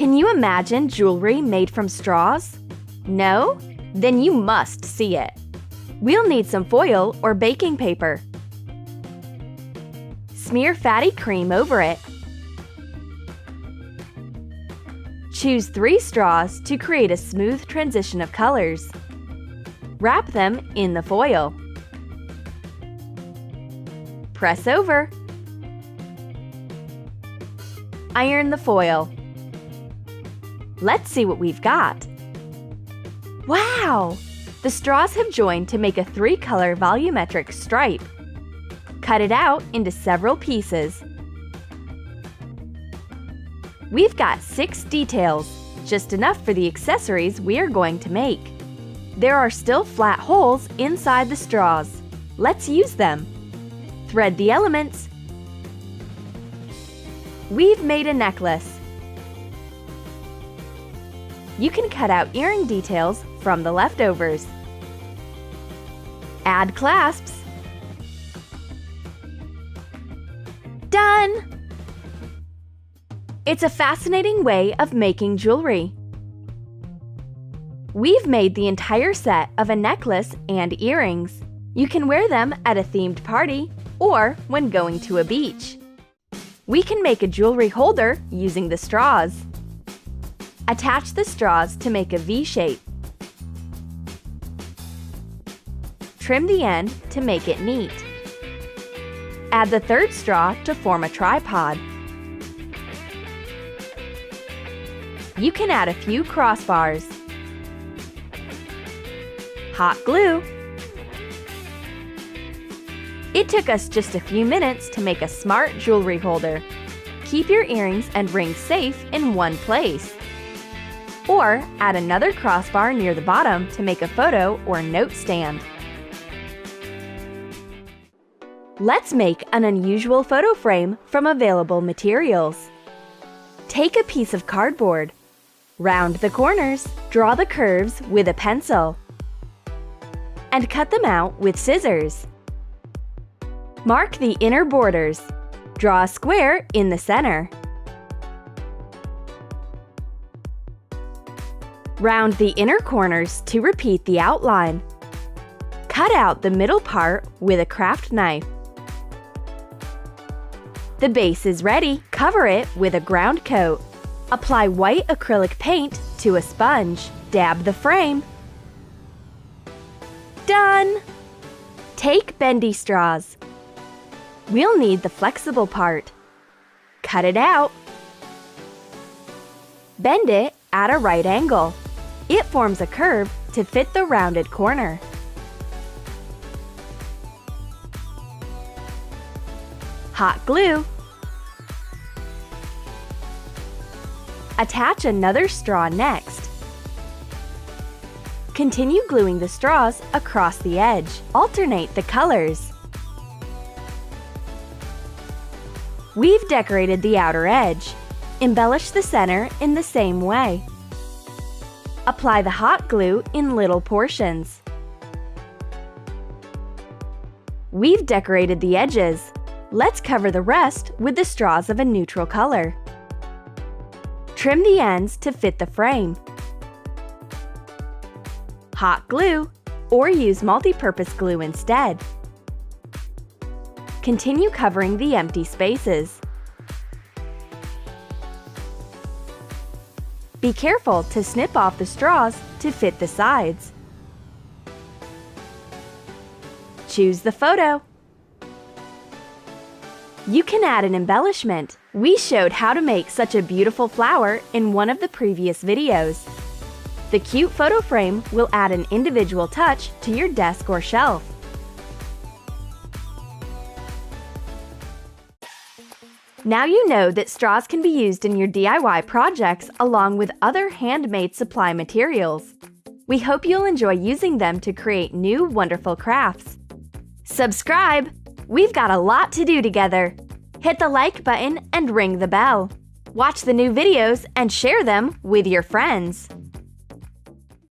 Can you imagine jewelry made from straws? No? Then you must see it. We'll need some foil or baking paper. Smear fatty cream over it. Choose 3 straws to create a smooth transition of colors. Wrap them in the foil. Press over. Iron the foil. Let's see what we've got. Wow! The straws have joined to make a 3-color volumetric stripe. Cut it out into several pieces. We've got 6 details, just enough for the accessories we are going to make. There are still flat holes inside the straws. Let's use them. Thread the elements. We've made a necklace. You can cut out earring details from the leftovers. Add clasps. Done! It's a fascinating way of making jewelry. We've made the entire set of a necklace and earrings. You can wear them at a themed party or when going to a beach. We can make a jewelry holder using the straws. Attach the straws to make a V shape. Trim the end to make it neat. Add the 3rd straw to form a tripod. You can add a few crossbars. Hot glue. It took us just a few minutes to make a smart jewelry holder. Keep your earrings and rings safe in one place. Or add another crossbar near the bottom to make a photo or note stand. Let's make an unusual photo frame from available materials. Take a piece of cardboard. Round the corners. Draw the curves with a pencil. And cut them out with scissors. Mark the inner borders. Draw a square in the center. Round the inner corners to repeat the outline. Cut out the middle part with a craft knife. The base is ready. Cover it with a ground coat. Apply white acrylic paint to a sponge. Dab the frame. Done! Take bendy straws. We'll need the flexible part. Cut it out. Bend it at a right angle. It forms a curve to fit the rounded corner. Hot glue. Attach another straw next. Continue gluing the straws across the edge. Alternate the colors. We've decorated the outer edge. Embellish the center in the same way. Apply the hot glue in little portions. We've decorated the edges. Let's cover the rest with the straws of a neutral color. Trim the ends to fit the frame. Hot glue, or use multi-purpose glue instead. Continue covering the empty spaces. Be careful to snip off the straws to fit the sides. Choose the photo. You can add an embellishment. We showed how to make such a beautiful flower in one of the previous videos. The cute photo frame will add an individual touch to your desk or shelf. Now you know that straws can be used in your DIY projects along with other handmade supply materials. We hope you'll enjoy using them to create new wonderful crafts. Subscribe! We've got a lot to do together. Hit the like button and ring the bell. Watch the new videos and share them with your friends.